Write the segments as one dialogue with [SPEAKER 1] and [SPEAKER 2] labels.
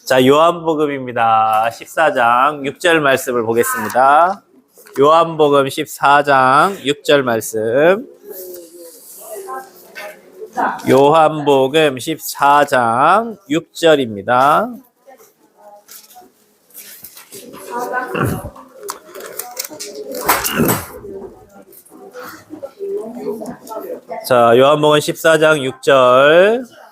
[SPEAKER 1] 자, 요한복음입니다. 14장 6절 말씀을 보겠습니다. 요한복음 14장 6절 말씀. 요한복음 14장 6절입니다. 자, 요한복음 14장 6절.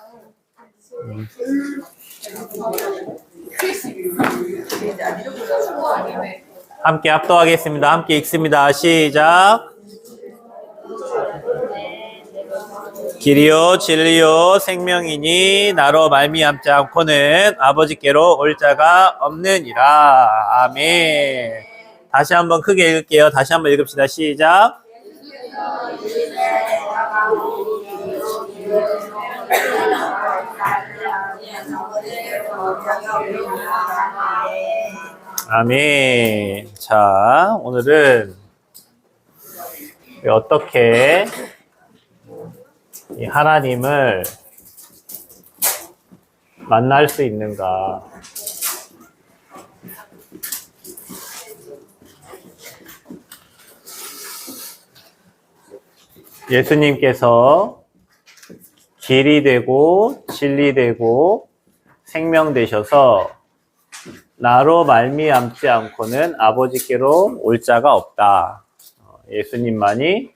[SPEAKER 1] 함께 합독하겠습니다. 함께 읽습니다. 시작. 길이요 진리요 생명이니 나로 말미암지 않고는 아버지께로 올 자가 없느니라. 아멘. 다시 한번 크게 읽을게요. 다시 한번 읽읍시다. 시작. 아멘. 자, 오늘은 어떻게 이 하나님을 만날 수 있는가? 예수님께서 길이 되고 진리 되고 생명 되셔서 나로 말미암지 않고는 아버지께로 올 자가 없다. 예수님만이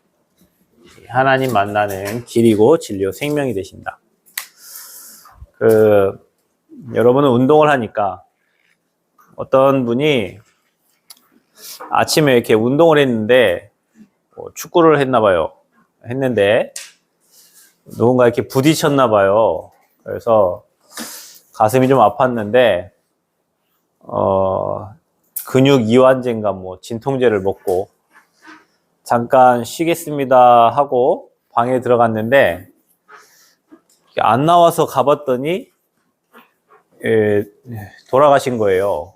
[SPEAKER 1] 하나님 만나는 길이고 진리요 생명이 되신다. 여러분은 운동을 하니까 어떤 분이 아침에 이렇게 운동을 했는데 축구를 했나 봐요. 했는데 누군가 이렇게 부딪혔나 봐요. 그래서 가슴이 좀 아팠는데 근육 이완제인가 뭐 진통제를 먹고 잠깐 쉬겠습니다 하고 방에 들어갔는데 안 나와서 가봤더니 돌아가신 거예요.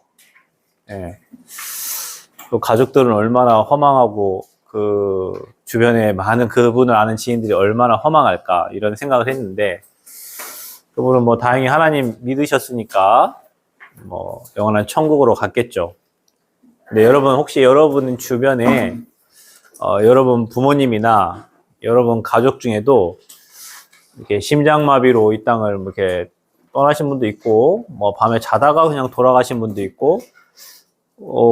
[SPEAKER 1] 또 가족들은 얼마나 허망하고 그 주변에 많은 그분을 아는 지인들이 얼마나 허망할까 이런 생각을 했는데 그분은 뭐 다행히 하나님 믿으셨으니까 뭐 영원한 천국으로 갔겠죠. 근데 여러분 혹시 여러분 주변에 여러분 부모님이나 여러분 가족 중에도 이렇게 심장마비로 이 땅을 이렇게 떠나신 분도 있고 뭐 밤에 자다가 그냥 돌아가신 분도 있고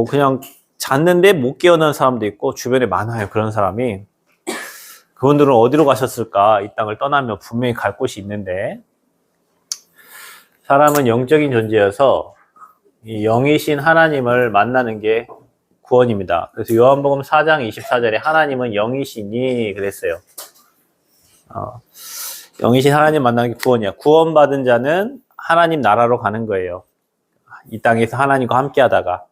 [SPEAKER 1] 그냥 잤는데 못 깨어난 사람도 있고 주변에 많아요. 그런 사람이. 그분들은 어디로 가셨을까? 이 땅을 떠나면 분명히 갈 곳이 있는데 사람은 영적인 존재여서 이 영이신 하나님을 만나는 게 구원입니다. 그래서 요한복음 4장 24절에 하나님은 영이시니 그랬어요. 영이신 하나님 만나는 게 구원이야. 구원받은 자는 하나님 나라로 가는 거예요. 이 땅에서 하나님과 함께 하다가.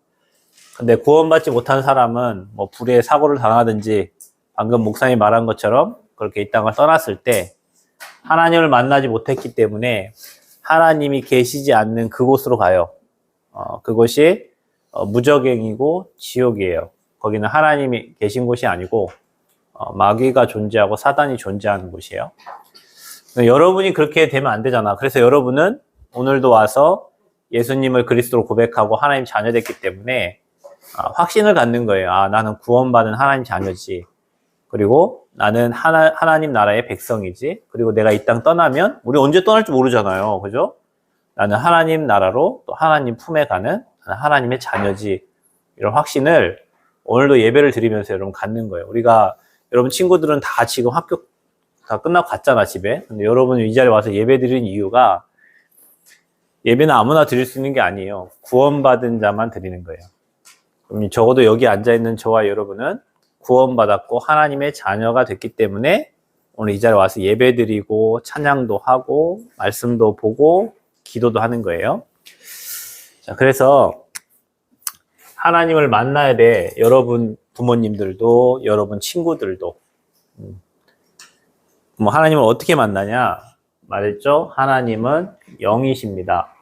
[SPEAKER 1] 근데 구원받지 못한 사람은 뭐 불에 사고를 당하든지 방금 목사님이 말한 것처럼 그렇게 이 땅을 떠났을 때 하나님을 만나지 못했기 때문에 하나님이 계시지 않는 그곳으로 가요. 그것이 무저갱이고 지옥이에요. 거기는 하나님이 계신 곳이 아니고 마귀가 존재하고 사단이 존재하는 곳이에요. 여러분이 그렇게 되면 안 되잖아. 그래서 여러분은 오늘도 와서 예수님을 그리스도로 고백하고 하나님 자녀 됐기 때문에 확신을 갖는 거예요. 나는 구원받은 하나님 자녀지. 그리고 나는 하나님 나라의 백성이지. 그리고 내가 이 땅 떠나면 우리 언제 떠날지 모르잖아요. 그죠? 나는 하나님 나라로 또 하나님 품에 가는 하나님의 자녀지. 이런 확신을 오늘도 예배를 드리면서 여러분 갖는 거예요. 여러분 친구들은 다 지금 학교 다 끝나고 갔잖아, 집에. 근데 여러분이 이 자리에 와서 예배 드리는 이유가 예배는 아무나 드릴 수 있는 게 아니에요. 구원받은 자만 드리는 거예요. 그럼 적어도 여기 앉아있는 저와 여러분은 구원받았고 하나님의 자녀가 됐기 때문에 오늘 이 자리에 와서 예배 드리고 찬양도 하고 말씀도 보고 기도도 하는 거예요. 자, 그래서 하나님을 만나야 돼. 여러분 부모님들도 여러분 친구들도. 뭐 하나님을 어떻게 만나냐? 말했죠? 하나님은 영이십니다.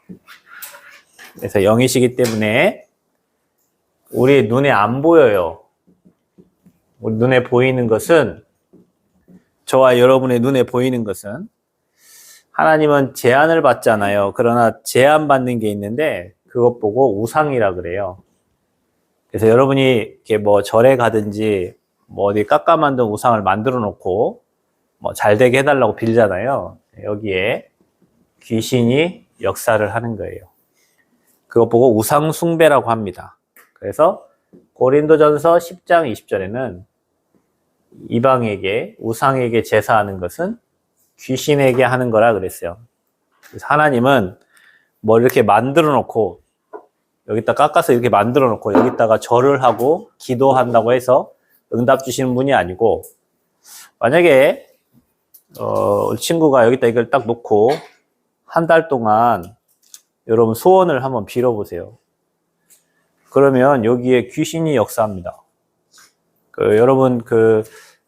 [SPEAKER 1] 그래서 영이시기 때문에 우리 눈에 안 보여요. 우리 눈에 보이는 것은, 저와 여러분의 눈에 보이는 것은 하나님은 제한을 받잖아요. 그러나 제한받는 게 있는데 그것 보고 우상이라 그래요. 그래서 여러분이 이렇게 뭐 절에 가든지 뭐 어디 깎아 만든 우상을 만들어 놓고 뭐 잘 되게 해달라고 빌잖아요. 여기에 귀신이 역사를 하는 거예요. 그것 보고 우상 숭배라고 합니다. 그래서 고린도전서 10장 20절에는 이방에게 우상에게 제사하는 것은 귀신에게 하는 거라 그랬어요. 그래서 하나님은 뭐 이렇게 만들어 놓고 여기다 깎아서 이렇게 만들어 놓고 여기다가 절을 하고 기도한다고 해서 응답 주시는 분이 아니고, 만약에 친구가 여기다 이걸 딱 놓고 한 달 동안 여러분 소원을 한번 빌어보세요. 그러면 여기에 귀신이 역사합니다. 여러분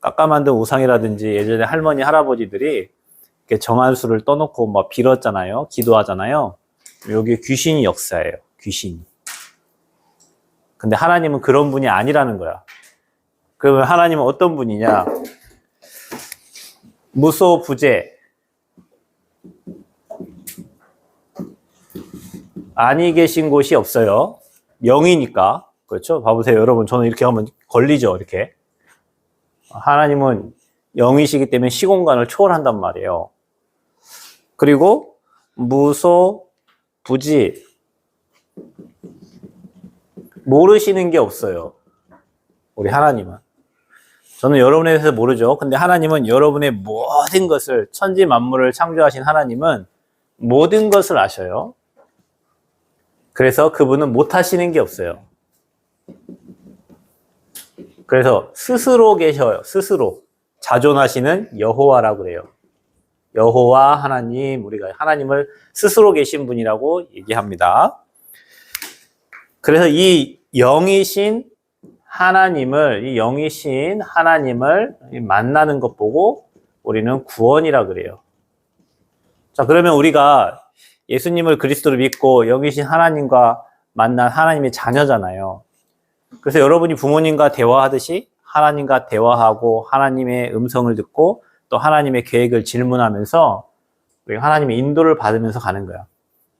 [SPEAKER 1] 깎아 만든 우상이라든지 예전에 할머니 할아버지들이 이렇게 정한수를 떠놓고 막 빌었잖아요. 기도하잖아요. 여기에 귀신이 역사해요. 귀신이. 근데 하나님은 그런 분이 아니라는 거야. 그러면 하나님은 어떤 분이냐? 무소부재. 아니 계신 곳이 없어요. 영이니까. 그렇죠? 봐보세요. 여러분, 저는 이렇게 하면 걸리죠. 이렇게. 하나님은 영이시기 때문에 시공간을 초월한단 말이에요. 그리고 무소부지. 모르시는 게 없어요. 우리 하나님은. 저는 여러분에 대해서 모르죠. 근데 하나님은 여러분의 모든 것을, 천지 만물을 창조하신 하나님은 모든 것을 아셔요. 그래서 그분은 못하시는 게 없어요. 그래서 스스로 계셔요. 스스로. 자존하시는 여호와라고 그래요. 여호와 하나님, 우리가 하나님을 스스로 계신 분이라고 얘기합니다. 그래서 이 영이신 하나님을 만나는 것 보고 우리는 구원이라 그래요. 자, 그러면 우리가 예수님을 그리스도로 믿고 영이신 하나님과 만난 하나님의 자녀잖아요. 그래서 여러분이 부모님과 대화하듯이 하나님과 대화하고 하나님의 음성을 듣고 또 하나님의 계획을 질문하면서 우리가 하나님의 인도를 받으면서 가는 거야.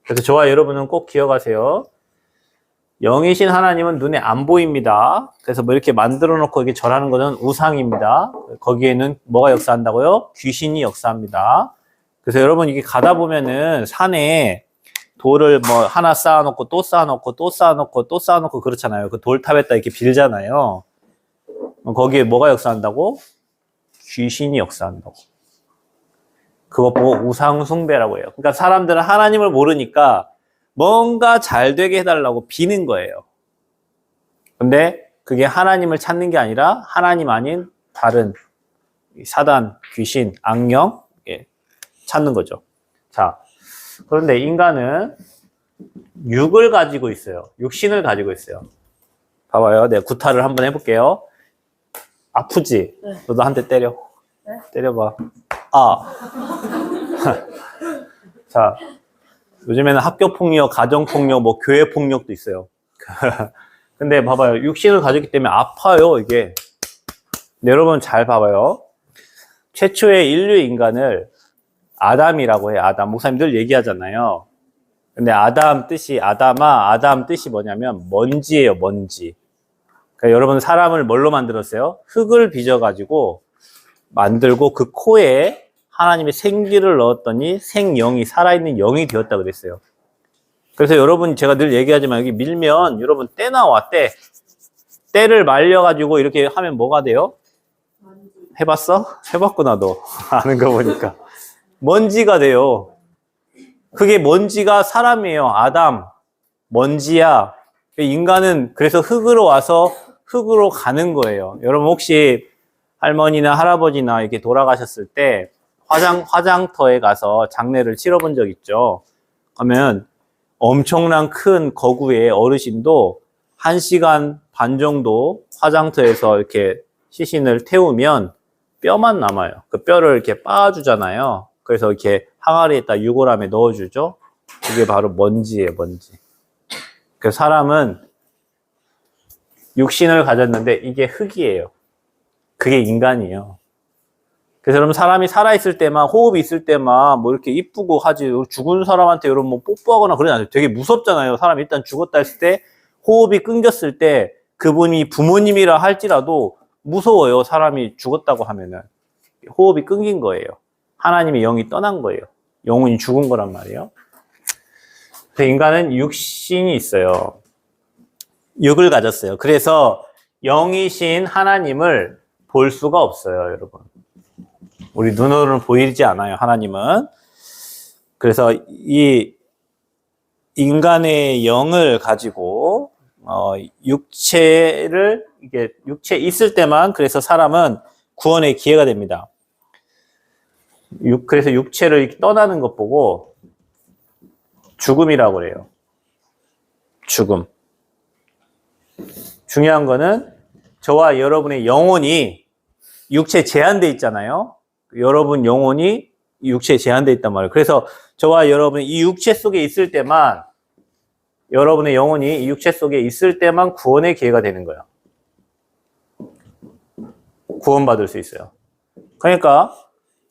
[SPEAKER 1] 그래서 저와 여러분은 꼭 기억하세요. 영이신 하나님은 눈에 안 보입니다. 그래서 뭐 이렇게 만들어 놓고 이렇게 절하는 것은 우상입니다. 거기에는 뭐가 역사한다고요? 귀신이 역사합니다. 그래서 여러분 이게 가다 보면은 산에 돌을 뭐 하나 쌓아놓고 또 쌓아놓고 또 쌓아놓고 또 쌓아놓고 그렇잖아요. 그 돌탑에다 이렇게 빌잖아요. 거기에 뭐가 역사한다고? 귀신이 역사한다고. 그것 보고 우상숭배라고 해요. 그러니까 사람들은 하나님을 모르니까 뭔가 잘 되게 해달라고 비는 거예요. 근데 그게 하나님을 찾는 게 아니라 하나님 아닌 다른 사단, 귀신, 악령 찾는 거죠. 자, 그런데 인간은 육을 가지고 있어요. 육신을 가지고 있어요. 봐봐요. 내가 구타를 한번 해볼게요. 아프지?
[SPEAKER 2] 네.
[SPEAKER 1] 너도 한 대 때려.
[SPEAKER 2] 네?
[SPEAKER 1] 때려봐. 아. 자, 요즘에는 학교폭력, 가정폭력, 뭐 교회폭력도 있어요. 근데 봐봐요. 육신을 가졌기 때문에 아파요, 이게. 근데 여러분 잘 봐봐요. 최초의 인류 인간을 아담이라고 해요. 아담. 목사님 늘 얘기하잖아요. 근데 아담 뜻이 뭐냐면 먼지예요, 먼지. 그러니까 여러분 사람을 뭘로 만들었어요? 흙을 빚어가지고 만들고 그 코에 하나님의 생기를 넣었더니 생영이, 살아있는 영이 되었다 그랬어요. 그래서 여러분 제가 늘 얘기하지만 여기 밀면 여러분 때 나와, 때. 때를 말려가지고 이렇게 하면 뭐가 돼요? 해봤어? 해봤구나, 너. 아는 거 보니까. 먼지가 돼요. 그게 먼지가 사람이에요. 아담. 먼지야. 인간은 그래서 흙으로 와서 흙으로 가는 거예요. 여러분 혹시 할머니나 할아버지나 이렇게 돌아가셨을 때 화장터에 가서 장례를 치러본 적 있죠? 그러면 엄청난 큰 거구의 어르신도 1시간 반 정도 화장터에서 이렇게 시신을 태우면 뼈만 남아요. 그 뼈를 이렇게 빻아주잖아요. 그래서 이렇게 항아리에다 유골함에 넣어주죠. 그게 바로 먼지예요, 먼지. 그 사람은 육신을 가졌는데 이게 흙이에요. 그게 인간이에요. 그래서 여러분 사람이 살아있을 때만, 호흡이 있을 때만 뭐 이렇게 이쁘고 하지, 죽은 사람한테 여러분 뭐 뽀뽀하거나 그러지 않아요. 되게 무섭잖아요. 사람이 일단 죽었다 했을 때, 호흡이 끊겼을 때 그분이 부모님이라 할지라도 무서워요. 사람이 죽었다고 하면은. 호흡이 끊긴 거예요. 하나님의 영이 떠난 거예요. 영혼이 죽은 거란 말이에요. 그래서 인간은 육신이 있어요. 육을 가졌어요. 그래서 영이신 하나님을 볼 수가 없어요, 여러분. 우리 눈으로는 보이지 않아요, 하나님은. 그래서 이 인간의 영을 가지고 육체를 이게 육체 있을 때만 그래서 사람은 구원의 기회가 됩니다. 그래서 육체를 떠나는 것 보고 죽음이라고 그래요. 죽음. 중요한 거는 저와 여러분의 영혼이 육체에 제한되어 있잖아요. 여러분 영혼이 육체에 제한되어 있단 말이에요. 그래서 저와 여러분이 이 육체 속에 있을 때만, 여러분의 영혼이 이 육체 속에 있을 때만 구원의 기회가 되는 거예요. 구원받을 수 있어요. 그러니까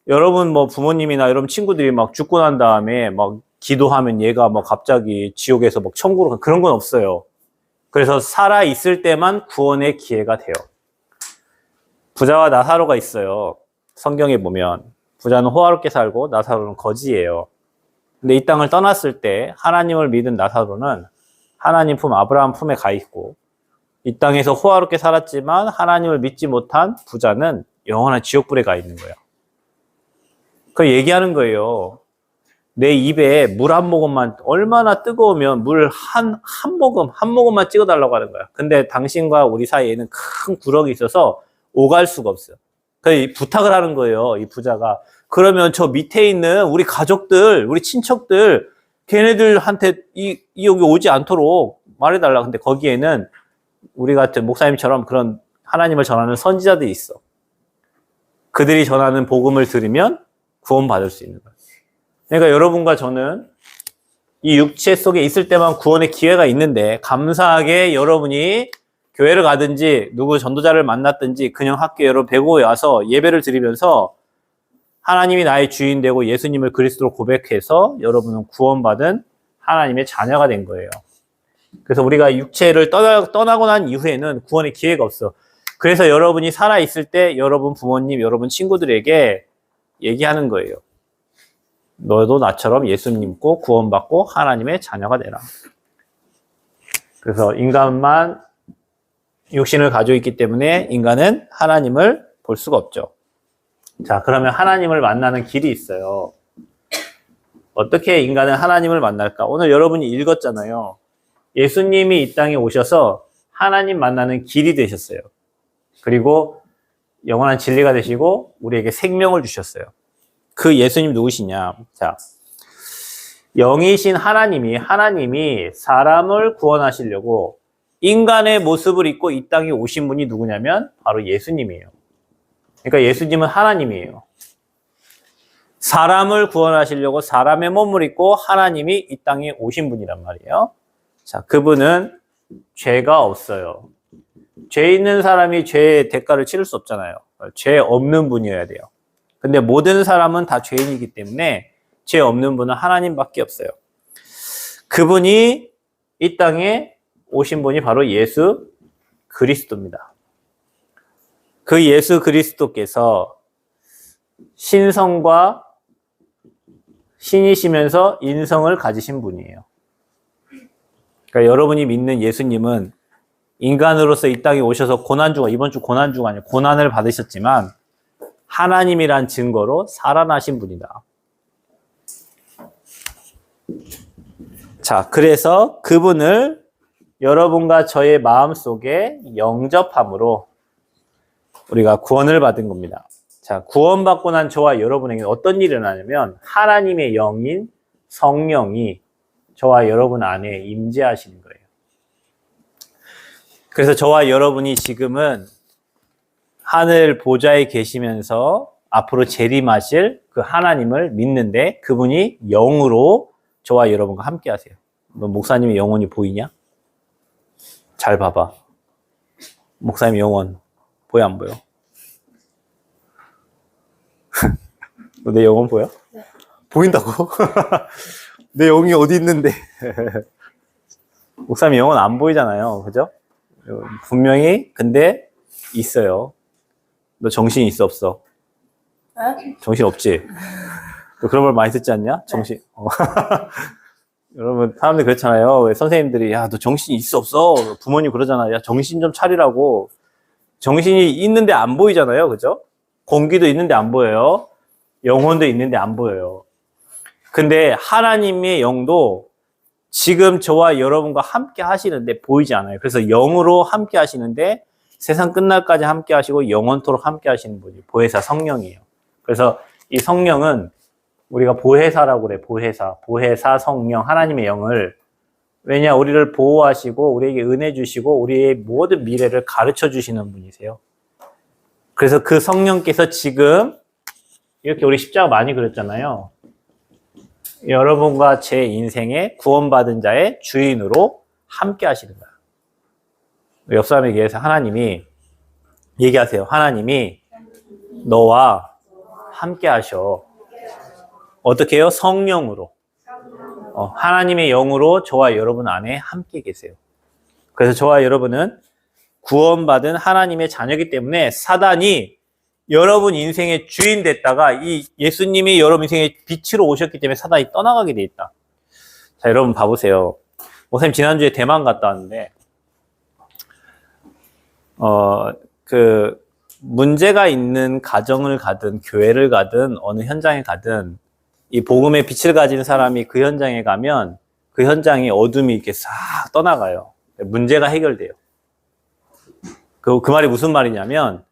[SPEAKER 1] 여러분 뭐 부모님이나 여러분 친구들이 막 죽고 난 다음에 막 기도하면 얘가 뭐 갑자기 지옥에서 막 천국으로 가, 그런 건 없어요. 그래서 살아 있을 때만 구원의 기회가 돼요. 부자와 나사로가 있어요. 성경에 보면 부자는 호화롭게 살고 나사로는 거지예요. 근데 이 땅을 떠났을 때 하나님을 믿은 나사로는 하나님 품 아브라함 품에 가 있고, 이 땅에서 호화롭게 살았지만 하나님을 믿지 못한 부자는 영원한 지옥불에 가 있는 거예요. 그 얘기하는 거예요. 내 입에 물 한 모금만, 얼마나 뜨거우면 물 한 모금만 찍어달라고 하는 거야. 근데 당신과 우리 사이에는 큰 구렁이 있어서 오갈 수가 없어요. 그래서 부탁을 하는 거예요, 이 부자가. 그러면 저 밑에 있는 우리 가족들, 우리 친척들, 걔네들한테 여기 오지 않도록 말해달라. 근데 거기에는 우리 같은 목사님처럼 그런 하나님을 전하는 선지자들이 있어. 그들이 전하는 복음을 들으면 구원받을 수 있는 거예요. 그러니까 여러분과 저는 이 육체 속에 있을 때만 구원의 기회가 있는데, 감사하게 여러분이 교회를 가든지 누구 전도자를 만났든지 그냥 학교에 여러분 배고 와서 예배를 드리면서 하나님이 나의 주인 되고 예수님을 그리스도로 고백해서 여러분은 구원받은 하나님의 자녀가 된 거예요. 그래서 우리가 육체를 떠나고 난 이후에는 구원의 기회가 없어. 그래서 여러분이 살아있을 때 여러분 부모님, 여러분 친구들에게 얘기하는 거예요. 너도 나처럼 예수 믿고 구원받고 하나님의 자녀가 되라. 그래서 인간만 육신을 가지고 있기 때문에 인간은 하나님을 볼 수가 없죠. 자, 그러면 하나님을 만나는 길이 있어요. 어떻게 인간은 하나님을 만날까? 오늘 여러분이 읽었잖아요. 예수님이 이 땅에 오셔서 하나님 만나는 길이 되셨어요. 그리고 영원한 진리가 되시고 우리에게 생명을 주셨어요. 그 예수님 누구시냐? 자, 영이신 하나님이 사람을 구원하시려고 인간의 모습을 입고 이 땅에 오신 분이 누구냐면 바로 예수님이에요. 그러니까 예수님은 하나님이에요. 사람을 구원하시려고 사람의 몸을 입고 하나님이 이 땅에 오신 분이란 말이에요. 자, 그분은 죄가 없어요. 죄 있는 사람이 죄의 대가를 치를 수 없잖아요. 죄 없는 분이어야 돼요. 근데 모든 사람은 다 죄인이기 때문에 죄 없는 분은 하나님밖에 없어요. 그분이 이 땅에 오신 분이 바로 예수 그리스도입니다. 그 예수 그리스도께서 신성과 신이시면서 인성을 가지신 분이에요. 그러니까 여러분이 믿는 예수님은 인간으로서 이 땅에 오셔서 고난주가, 이번 주 고난주가 아니에요. 고난을 받으셨지만 하나님이란 증거로 살아나신 분이다. 자, 그래서 그분을 여러분과 저의 마음속에 영접함으로 우리가 구원을 받은 겁니다. 자, 구원받고 난 저와 여러분에게 어떤 일이 일어나냐면 하나님의 영인 성령이 저와 여러분 안에 임재하시는 거예요. 그래서 저와 여러분이 지금은 하늘 보좌에 계시면서 앞으로 재림하실 그 하나님을 믿는데 그분이 영으로 저와 여러분과 함께 하세요. 너 목사님의 영혼이 보이냐? 잘 봐봐. 목사님의 영혼 보여 안 보여? 너 내 영혼 보여?
[SPEAKER 2] 네.
[SPEAKER 1] 보인다고? 내 영이 어디 있는데? 목사님 영혼 안 보이잖아요. 그죠? 분명히 근데 있어요. 너 정신 있어 없어?
[SPEAKER 2] 네?
[SPEAKER 1] 정신 없지? 너 그런 말 많이 듣지 않냐? 정신. 여러분 사람들 그렇잖아요. 왜 선생님들이 야 너 정신 있어 없어? 부모님 그러잖아. 야 정신 좀 차리라고. 정신이 있는데 안 보이잖아요. 그죠? 공기도 있는데 안 보여요. 영혼도 있는데 안 보여요. 근데 하나님의 영도 지금 저와 여러분과 함께 하시는데 보이지 않아요. 그래서 영으로 함께 하시는데 세상 끝날까지 함께 하시고 영원토록 함께 하시는 분이 보혜사 성령이에요. 그래서 이 성령은 우리가 보혜사라고 그래. 보혜사 성령 하나님의 영을 왜냐 우리를 보호하시고 우리에게 은혜 주시고 우리의 모든 미래를 가르쳐 주시는 분이세요. 그래서 그 성령께서 지금 이렇게 우리 십자가 많이 그렸잖아요. 여러분과 제 인생에 구원받은 자의 주인으로 함께 하시는 거야. 옆 사람에게 해서 하나님이 얘기하세요. 하나님이 너와 함께 하셔. 어떻게 해요? 성령으로. 하나님의 영으로 저와 여러분 안에 함께 계세요. 그래서 저와 여러분은 구원받은 하나님의 자녀이기 때문에 사단이 여러분 인생의 주인 됐다가 이 예수님이 여러분 인생의 빛으로 오셨기 때문에 사단이 떠나가게 돼 있다. 자, 여러분 봐보세요. 목사님 지난주에 대만 갔다 왔는데 문제가 있는 가정을 가든 교회를 가든 어느 현장에 가든 이 복음의 빛을 가진 사람이 그 현장에 가면 그 현장에 어둠이 이렇게 싹 떠나가요. 문제가 해결돼요. 그 말이 무슨 말이냐면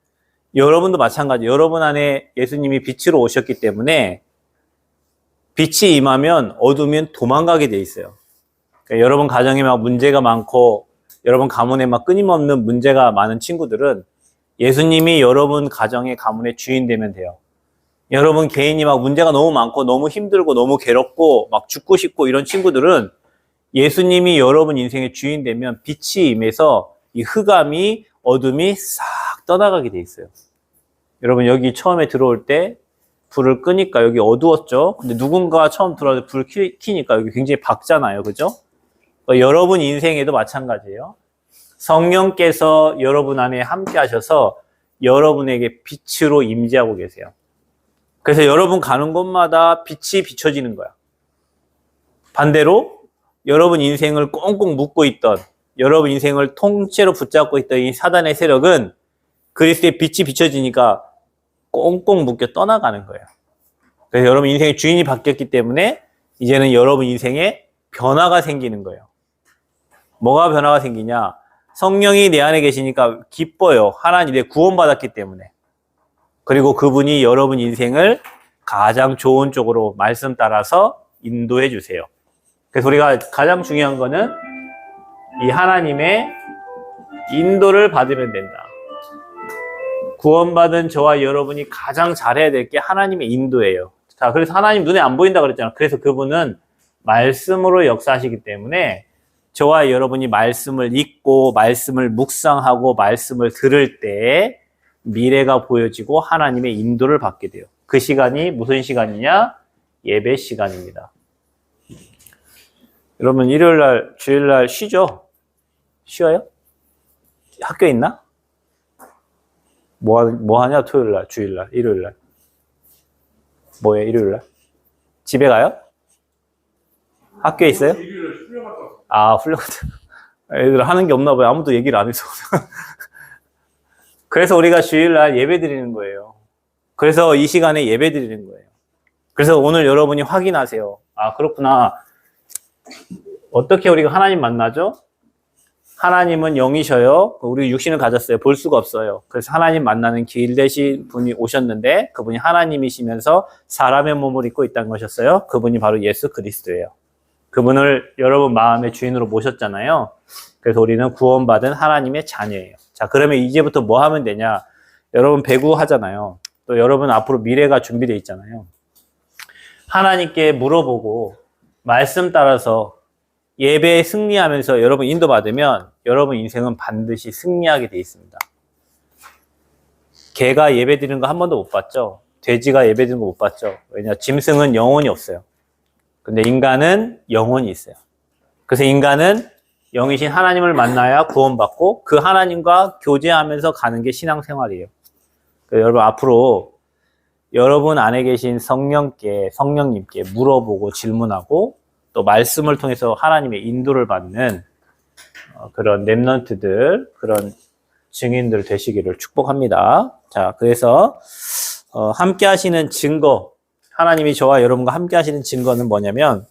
[SPEAKER 1] 여러분도 마찬가지. 여러분 안에 예수님이 빛으로 오셨기 때문에 빛이 임하면 어두우면 도망가게 돼 있어요. 그러니까 여러분 가정에 막 문제가 많고 여러분 가문에 막 끊임없는 문제가 많은 친구들은 예수님이 여러분 가정의 가문의 주인 되면 돼요. 여러분 개인이 막 문제가 너무 많고 너무 힘들고 너무 괴롭고 막 죽고 싶고 이런 친구들은 예수님이 여러분 인생의 주인 되면 빛이 임해서 이 흑암이 어둠이 싹 떠나가게 돼 있어요. 여러분 여기 처음에 들어올 때 불을 끄니까 여기 어두웠죠? 근데 누군가 처음 들어와서 불을 켜니까 여기 굉장히 밝잖아요. 그죠? 그러니까 여러분 인생에도 마찬가지예요. 성령께서 여러분 안에 함께 하셔서 여러분에게 빛으로 임재하고 계세요. 그래서 여러분 가는 곳마다 빛이 비춰지는 거야. 반대로 여러분 인생을 꽁꽁 묶고 있던 여러분 인생을 통째로 붙잡고 있던 이 사단의 세력은 그리스도의 빛이 비춰지니까 꽁꽁 묶여 떠나가는 거예요. 그래서 여러분 인생의 주인이 바뀌었기 때문에 이제는 여러분 인생에 변화가 생기는 거예요. 뭐가 변화가 생기냐? 성령이 내 안에 계시니까 기뻐요. 하나님 내 구원받았기 때문에. 그리고 그분이 여러분 인생을 가장 좋은 쪽으로 말씀 따라서 인도해 주세요. 그래서 우리가 가장 중요한 거는 이 하나님의 인도를 받으면 된다. 구원받은 저와 여러분이 가장 잘해야 될 게 하나님의 인도예요. 자, 그래서 하나님 눈에 안 보인다 그랬잖아요. 그래서 그분은 말씀으로 역사하시기 때문에 저와 여러분이 말씀을 읽고 말씀을 묵상하고 말씀을 들을 때 미래가 보여지고 하나님의 인도를 받게 돼요. 그 시간이 무슨 시간이냐? 예배 시간입니다. 여러분 일요일날 주일날 쉬죠? 쉬어요? 학교 있나? 뭐 하냐? 토요일날, 주일날, 일요일날. 뭐해? 일요일날? 집에 가요? 학교에 있어요? 아, 훈련 애들 하는 게 없나 봐요. 아무도 얘기를 안 해서. 그래서 우리가 주일날 예배 드리는 거예요. 그래서 이 시간에 예배 드리는 거예요. 그래서 오늘 여러분이 확인하세요. 아, 그렇구나. 어떻게 우리가 하나님 만나죠? 하나님은 영이셔요. 우리 육신을 가졌어요. 볼 수가 없어요. 그래서 하나님 만나는 길 대신 분이 오셨는데 그분이 하나님이시면서 사람의 몸을 입고 있다는 것이었어요. 그분이 바로 예수 그리스도예요. 그분을 여러분 마음의 주인으로 모셨잖아요. 그래서 우리는 구원받은 하나님의 자녀예요. 자, 그러면 이제부터 뭐 하면 되냐? 여러분 배구하잖아요. 또 여러분 앞으로 미래가 준비되어 있잖아요. 하나님께 물어보고 말씀 따라서 예배에 승리하면서 여러분 인도받으면 여러분 인생은 반드시 승리하게 되어 있습니다. 개가 예배 드리는 거 한 번도 못 봤죠? 돼지가 예배드리는 거 못 봤죠. 왜냐, 짐승은 영혼이 없어요. 근데 인간은 영혼이 있어요. 그래서 인간은 영이신 하나님을 만나야 구원받고 그 하나님과 교제하면서 가는 게 신앙생활이에요. 여러분 앞으로 여러분 안에 계신 성령님께 물어보고 질문하고 또 말씀을 통해서 하나님의 인도를 받는 그런 렘넌트들, 그런 증인들 되시기를 축복합니다. 자, 그래서 함께 하시는 증거, 하나님이 저와 여러분과 함께 하시는 증거는 뭐냐면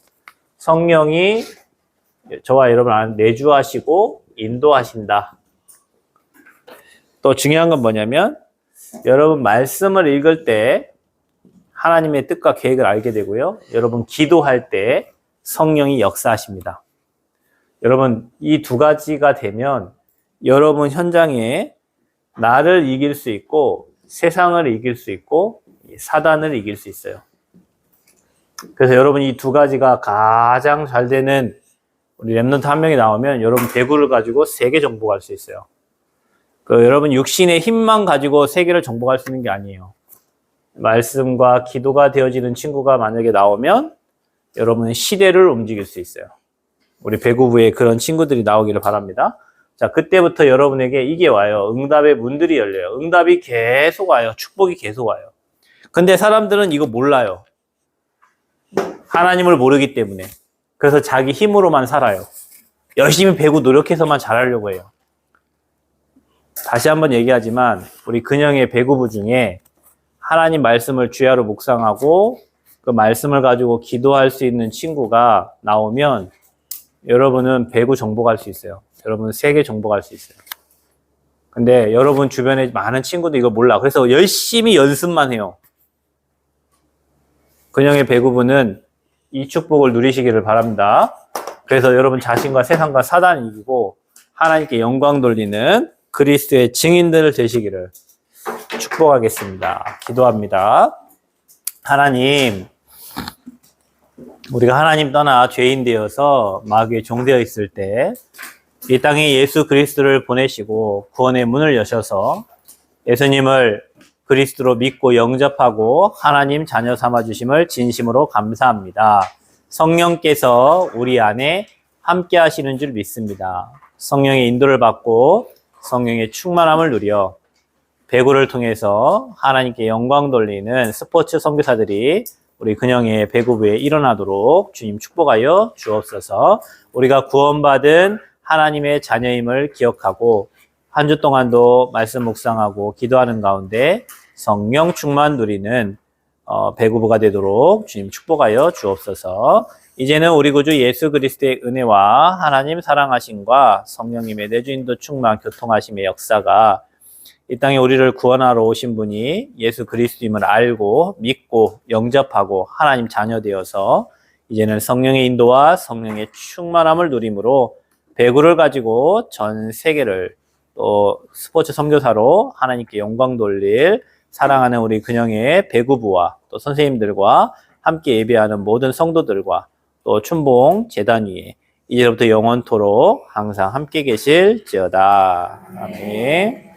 [SPEAKER 1] 성령이 저와 여러분 안에 내주하시고 인도하신다. 또 중요한 건 뭐냐면 여러분 말씀을 읽을 때 하나님의 뜻과 계획을 알게 되고요. 여러분 기도할 때 성령이 역사하십니다. 여러분 이 두 가지가 되면 여러분 현장에 나를 이길 수 있고 세상을 이길 수 있고 사단을 이길 수 있어요. 그래서 여러분 이 두 가지가 가장 잘 되는 우리 렘넌트 한 명이 나오면 여러분 배구를 가지고 세계 정복할 수 있어요. 여러분 육신의 힘만 가지고 세계를 정복할 수 있는 게 아니에요. 말씀과 기도가 되어지는 친구가 만약에 나오면 여러분은 시대를 움직일 수 있어요. 우리 배구부에 그런 친구들이 나오기를 바랍니다. 자, 그때부터 여러분에게 이게 와요. 응답의 문들이 열려요. 응답이 계속 와요. 축복이 계속 와요. 근데 사람들은 이거 몰라요. 하나님을 모르기 때문에. 그래서 자기 힘으로만 살아요. 열심히 배구 노력해서만 잘하려고 해요. 다시 한번 얘기하지만 우리 근영의 배구부 중에 하나님 말씀을 주야로 묵상하고 그 말씀을 가지고 기도할 수 있는 친구가 나오면 여러분은 배구 정복할 수 있어요. 여러분은 세계 정복할 수 있어요. 근데 여러분 주변에 많은 친구도 이거 몰라. 그래서 열심히 연습만 해요. 근영의 배구부는 이 축복을 누리시기를 바랍니다. 그래서 여러분 자신과 세상과 사단을 이기고 하나님께 영광 돌리는 그리스도의 증인들 되시기를 축복하겠습니다. 기도합니다. 하나님, 우리가 하나님 떠나 죄인 되어서 마귀의 종되어 있을 때 이 땅에 예수 그리스도를 보내시고 구원의 문을 여셔서 예수님을 그리스도로 믿고 영접하고 하나님 자녀 삼아주심을 진심으로 감사합니다. 성령께서 우리 안에 함께 하시는 줄 믿습니다. 성령의 인도를 받고 성령의 충만함을 누려 배구를 통해서 하나님께 영광 돌리는 스포츠 선교사들이 우리 근영의 배구부에 일어나도록 주님 축복하여 주옵소서. 우리가 구원받은 하나님의 자녀임을 기억하고 한 주 동안도 말씀 묵상하고 기도하는 가운데 성령 충만 누리는 배구부가 되도록 주님 축복하여 주옵소서. 이제는 우리 구주 예수 그리스도의 은혜와 하나님 사랑하심과 성령님의 내주인도 충만 교통하심의 역사가 이 땅에 우리를 구원하러 오신 분이 예수 그리스도임을 알고 믿고 영접하고 하나님 자녀 되어서 이제는 성령의 인도와 성령의 충만함을 누림으로 배구를 가지고 전 세계를 또 스포츠 선교사로 하나님께 영광 돌릴 사랑하는 우리 근영의 배구부와 또 선생님들과 함께 예배하는 모든 성도들과 또 춘봉 재단 위에 이제부터 영원토록 항상 함께 계실지어다. 아멘.